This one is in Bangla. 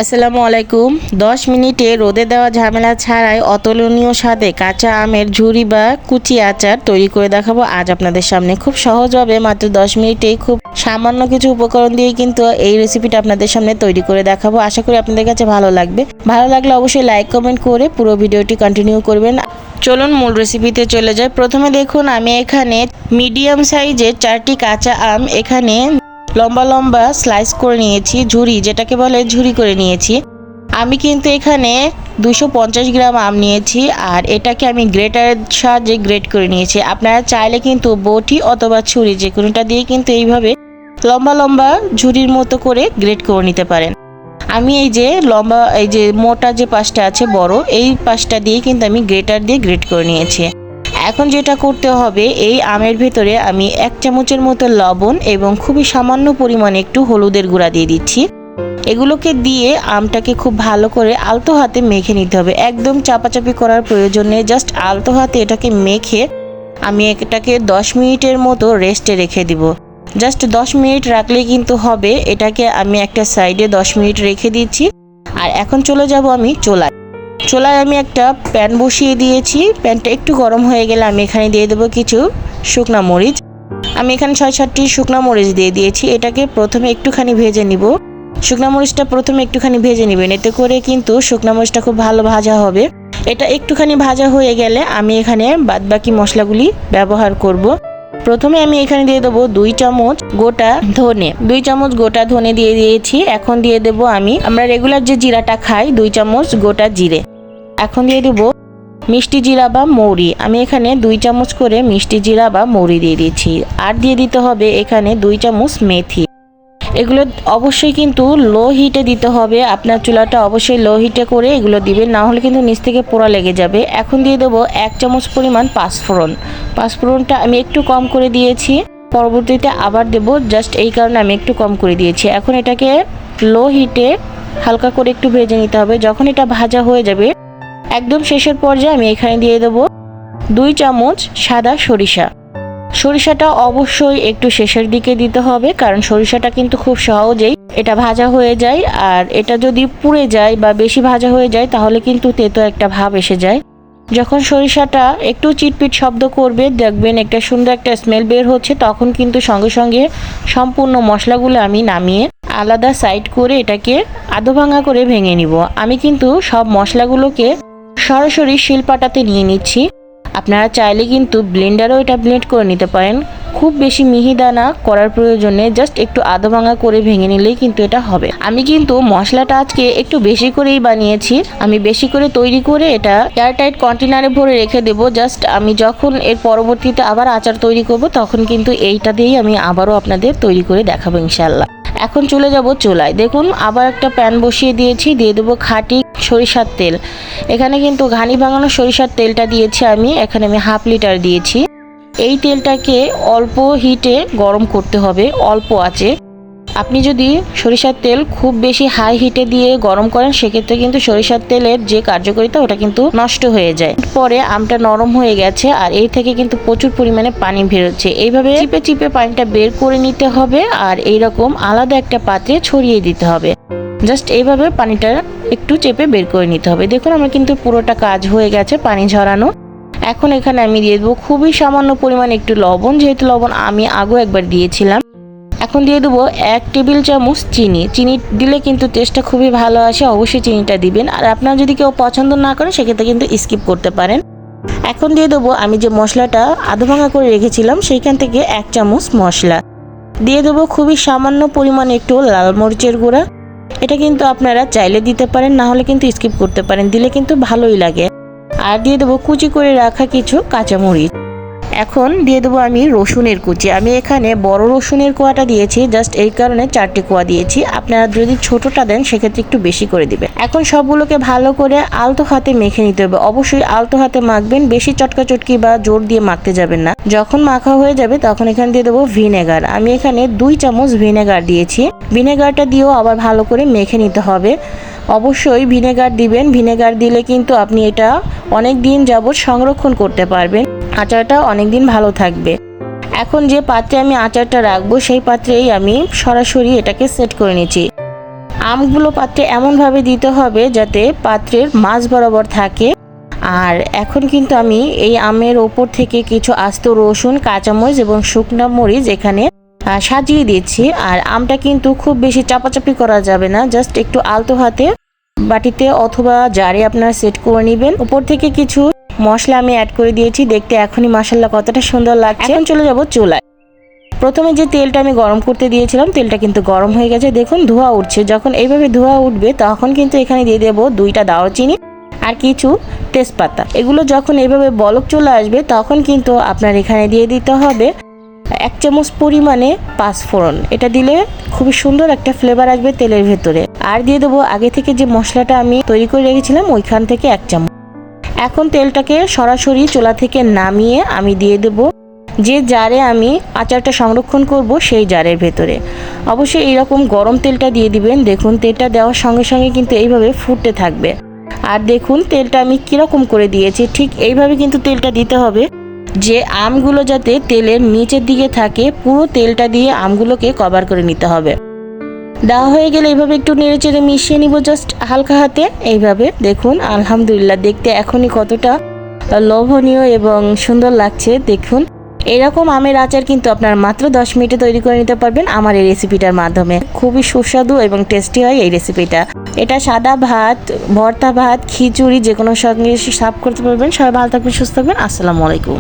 আসসালামু আলাইকুম। 10 মিনিটে রোদে দেওয়া ঝামেলা ছাড়াই অতুলনীয় স্বাদে কাঁচা আমের ঝুরি বা কুচি আচার তৈরি করে দেখাবো আজ আপনাদের সামনে। খুব সহজভাবে মাত্র 10 মিনিটেই খুব সামান্য কিছু উপকরণ দিয়ে কিন্তু এই রেসিপিটা আপনাদের সামনে তৈরি করে দেখাবো। আশা করি আপনাদের কাছে ভালো লাগবে। ভালো লাগলে অবশ্যই লাইক কমেন্ট করে পুরো ভিডিওটি কন্টিনিউ করবেন। চলুন মূল রেসিপিতে চলে যাই। প্রথমে দেখুন আমি এখানে মিডিয়াম সাইজের 4টি কাঁচা আম এখানে লম্বা লম্বা স্লাইস করে নিয়েছি, ঝুরি যেটাকে বলে ঝুরি করে নিয়েছি। আমি কিন্তু এখানে 250 গ্রাম আম নিয়েছি আর এটাকে আমি গ্রেটারের সাহায্যে গ্রেট করে নিয়েছি। আপনারা চাইলে কিন্তু বটি অথবা ছুরি যে কোনোটা দিয়ে কিন্তু এইভাবে লম্বা লম্বা ঝুরির মতো করে গ্রেট করে নিতে পারেন। আমি এই যে লম্বা এই যে মোটা যে পাশটা আছে বড়, এই পাশটা দিয়ে কিন্তু আমি গ্রেটার দিয়ে গ্রেট করে নিয়েছি। এখন যেটা করতে হবে, এই আমের ভেতরে আমি 1 চামচের মতো লবণ এবং খুবই সামান্য পরিমাণে একটু হলুদের গুঁড়া দিয়ে দিচ্ছি। এগুলোকে দিয়ে আমটাকে খুব ভালো করে আলতো হাতে মেখে নিতে হবে। একদম চাপাচাপি করার প্রয়োজন নেই, জাস্ট আলতো হাতে এটাকে মেখে আমি এটাকে 10 মিনিটের মতো রেস্টে রেখে দিব। জাস্ট 10 মিনিট রাখলেই কিন্তু হবে। এটাকে আমি একটা সাইডে 10 মিনিট রেখে দিচ্ছি। আর এখন চলে যাব আমি চুলায় আমি একটা প্যান বসিয়ে দিয়েছি। প্যানটা একটু গরম হয়ে গেলে আমি এখানে দিয়ে দেবো কিছু শুকনা মরিচ। আমি এখানে 6-7টি শুকনা মরিচ দিয়ে দিয়েছি। এটাকে প্রথমে একটুখানি ভেজে নিব। শুকনা মরিচটা প্রথমে একটুখানি ভেজে নেবেন, এতে করে কিন্তু শুকনা মরিচটা খুব ভালো ভাজা হবে। এটা একটুখানি ভাজা হয়ে গেলে আমি এখানে বাদবাকি মশলাগুলি ব্যবহার করব। প্রথমে আমি এখানে দিয়ে দেবো 2 চামচ গোটা ধনে, 2 চামচ গোটা ধনে দিয়ে দিয়েছি। এখন দিয়ে দেবো আমরা রেগুলার যে জিরাটা খাই 2 চামচ গোটা জিরে। এখন দিয়ে দেবো মিষ্টি জিরা বা মৌরি। আমি এখানে 2 চামচ করে মিষ্টি জিরা বা মৌরি দিয়ে দিয়েছি। আর দিয়ে দিতে হবে এখানে 2 চামচ মেথি। এগুলো অবশ্যই কিন্তু লো হিটে দিতে হবে। আপনার চুলাটা অবশ্যই লো হিটে করে এগুলো দিবেন, না হলে কিন্তু নিচ থেকে পোড়া লেগে যাবে। এখন দিয়ে দেবো 1 চামচ পরিমাণ পাঁচফোড়ন। পাঁচফোড়নটা আমি একটু কম করে দিয়েছি, পরবর্তীতে আবার দেব, জাস্ট এই কারণে আমি একটু কম করে দিয়েছি। এখন এটাকে লো হিটে হালকা করে একটু ভেজে নিতে হবে। যখন এটা ভাজা হয়ে যাবে একদম শেষের পর্যায়ে আমি এখানে দিয়ে দেবো 2 চামচ সাদা সরিষা। সরিষাটা অবশ্যই একটু শেষের দিকে দিতে হবে, কারণ সরিষাটা কিন্তু খুব সহজেই এটা ভাজা হয়ে যায়। আর এটা যদি পুড়ে যায় বা বেশি ভাজা হয়ে যায় তাহলে কিন্তু তেতো একটা ভাব এসে যায়। যখন সরিষাটা একটু চিটপিট শব্দ করবে, দেখবেন একটা সুন্দর একটা স্মেল বের হচ্ছে, তখন কিন্তু সঙ্গে সঙ্গে সম্পূর্ণ মশলাগুলো আমি নামিয়ে আলাদা সাইড করে এটাকে আধো ভাঙা করে ভেঙে নিব। আমি কিন্তু সব মশলাগুলোকে সরাসরি শিলপাটাতে নিয়ে নিচ্ছি। আপনারা চাইলে কিন্তু ব্লেন্ডারও এটা ব্লেন্ড করে নিতে পারেন। খুব বেশি মিহিদানা করার প্রয়োজন নেই, জাস্ট একটু আধো ভাঙা করে ভেঙে নিলেই কিন্তু এটা হবে। আমি কিন্তু মশলাটা আজকে একটু বেশি করেই বানিয়েছি। আমি বেশি করে তৈরি করে এটা এয়ারটাইট কন্টেনারে ভরে রেখে দেবো। জাস্ট আমি যখন এর পরবর্তীতে আবার আচার তৈরি করব তখন কিন্তু এইটা দিয়েই আমি আবারও আপনাদের তৈরি করে দেখাবো ইনশাল্লাহ। এখন চলে যাব চুলায়। দেখুন আবার একটা প্যান বসিয়ে দিয়েছি, দিয়ে দেবো খাঁটি সরিষার তেল। এখানে কিন্তু ঘানি ভাঙানো সরিষার তেলটা দিয়েছি আমি, এখানে আমি 1/2 লিটার দিয়েছি। এই তেলটাকে অল্প হিটে গরম করতে হবে, অল্প আঁচে। আপনি যদি সরিষার তেল খুব বেশি হাই হিটে দিয়ে গরম করেন সেক্ষেত্রে কিন্তু সরিষার তেলের যে কার্যকারিতা ওটা কিন্তু নষ্ট হয়ে যায়। পরে আমটা নরম হয়ে গেছে আর এই থেকে কিন্তু প্রচুর পরিমাণে পানি বেরোচ্ছে। এইভাবে চিপে চিপে পানিটা বের করে নিতে হবে আর এইরকম আলাদা একটা পাত্রে ছড়িয়ে দিতে হবে। জাস্ট এইভাবে পানিটা একটু চেপে বের করে নিতে হবে। দেখুন আমার কিন্তু পুরোটা কাজ হয়ে গেছে পানি ঝরানো। এখন এখানে আমি দিয়ে দেবো খুবই সামান্য পরিমাণ একটু লবণ, যেহেতু লবণ আমি আগেও একবার দিয়েছিলাম। এখন দিয়ে দেবো 1 টেবিল চামচ চিনি। চিনি দিলে কিন্তু টেস্টটা খুবই ভালো আসে, অবশ্যই চিনিটা দিবেন। আর আপনারা যদি কেউ পছন্দ না করেন সেক্ষেত্রে কিন্তু স্কিপ করতে পারেন। এখন দিয়ে দেবো আমি যে মশলাটা আধো ভাঙা করে রেখেছিলাম সেইখান থেকে 1 চামচ মশলা দিয়ে দেবো। খুবই সামান্য পরিমাণে একটু লাল মরিচের গুঁড়া। এটা কিন্তু আপনারা চাইলে দিতে পারেন, না হলে কিন্তু স্কিপ করতে পারেন, দিলে কিন্তু ভালোই লাগে। আর দিয়ে দেবো কুচি করে রাখা কিছু কাঁচামরিচ। এখন দিয়ে দেবো আমি রসুনের কুচি। আমি এখানে বড় রসুনের কোয়াটা দিয়েছি, জাস্ট এই কারণে 4টি কোয়া দিয়েছি। আপনারা যদি ছোটটা দেন সেক্ষেত্রে একটু বেশি করে দিবেন। এখন সবগুলোকে ভালো করে আলতো হাতে মেখে নিতে হবে। অবশ্যই আলতো হাতে মাখবেন, বেশি চটকা চটকি বা জোর দিয়ে মাখতে যাবেন না। যখন মাখা হয়ে যাবে তখন এখানে দিয়ে দেবো ভিনেগার। আমি এখানে 2 চামচ ভিনেগার দিয়েছি। ভিনেগারটা দিয়েও আবার ভালো করে মেখে নিতে হবে। অবশ্যই ভিনেগার দিবেন, ভিনেগার দিলে কিন্তু আপনি এটা অনেক দিন যাবত সংরক্ষণ করতে পারবেন, আচারটা অনেক দিন ভালো থাকবে। এখন যে পাত্রে আমি আচারটা রাখবো সেই পাত্রেই আমি সরাসরি এটাকে সেট করে নিচ্ছি। আমগুলো পাত্রে এমনভাবে দিতে হবে যাতে পাত্রের মাঝ বরাবর থাকে। আর এখন কিন্তু আমি এই আমের ওপর থেকে কিছু আস্ত রসুন, কাঁচামরিচ এবং শুকনো মরিচ এখানে সাজিয়ে দিচ্ছি। আর আমটা কিন্তু খুব বেশি চাপাচাপি করা যাবে না, জাস্ট একটু আলতো হাতে বাটিতে অথবা জারে আপনারা সেট করে নেবেন। উপর থেকে কিছু মশলা আমি অ্যাড করে দিয়েছি, দেখতে এখনই মাশাআল্লাহ কতটা সুন্দর লাগছে। এখন চলে যাব চুলায়। প্রথমে যে তেলটা আমি গরম করতে দিয়েছিলাম, তেলটা কিন্তু গরম হয়ে গেছে, দেখুন ধোঁয়া উঠছে। যখন এইভাবে ধোঁয়া উঠবে তখন কিন্তু এখানে দিয়ে দেবো 2টা দারুচিনি আর কিছু তেজপাতা। এগুলো যখন এইভাবে বলক চলে আসবে তখন কিন্তু আপনার এখানে দিয়ে দিতে হবে 1 চামচ পরিমাণে পাঁচফোড়ন। এটা দিলে খুবই সুন্দর একটা ফ্লেভার আসবে তেলের ভেতরে। আর দিয়ে দেবো আগে থেকে যে মশলাটা আমি তৈরি করে রেখেছিলাম ওইখান থেকে 1 চামচ। এখন তেলটাকে সরাসরি চুলা থেকে নামিয়ে আমি দিয়ে দেবো যে জারে আমি আচারটা সংরক্ষণ করব সেই জারের ভেতরে। অবশ্যই এইরকম গরম তেলটা দিয়ে দিবেন। দেখুন তেলটা দেওয়ার সঙ্গে সঙ্গে কিন্তু এইভাবে ফুটতে থাকবে। আর দেখুন তেলটা আমি কীরকম করে দিয়েছি, ঠিক এইভাবে কিন্তু তেলটা দিতে হবে যে আমগুলো যাতে তেলের নিচের দিকে থাকে। পুরো তেলটা দিয়ে আমগুলোকে কভার করে নিতে হবে। দেওয়া হয়ে গেলে এইভাবে একটু নেড়েচেড়ে মিশিয়ে নিব জাস্ট হালকা হাতে। এইভাবে দেখুন আলহামদুলিল্লাহ দেখতে এখনই কতটা লোভনীয় এবং সুন্দর লাগছে। দেখুন এরকম আমের আচার কিন্তু আপনার মাত্র 10 মিনিটে তৈরি করে নিতে পারবেন আমার এই রেসিপিটার মাধ্যমে। খুবই সুস্বাদু এবং টেস্টি হয় এই রেসিপিটা। এটা সাদা ভাত, ভর্তা ভাত, খিচুড়ি যে কোনো সঙ্গে সার্ভ করতে পারবেন। সবাই ভালো থাকবেন, সুস্থ থাকবেন। আসসালামু আলাইকুম।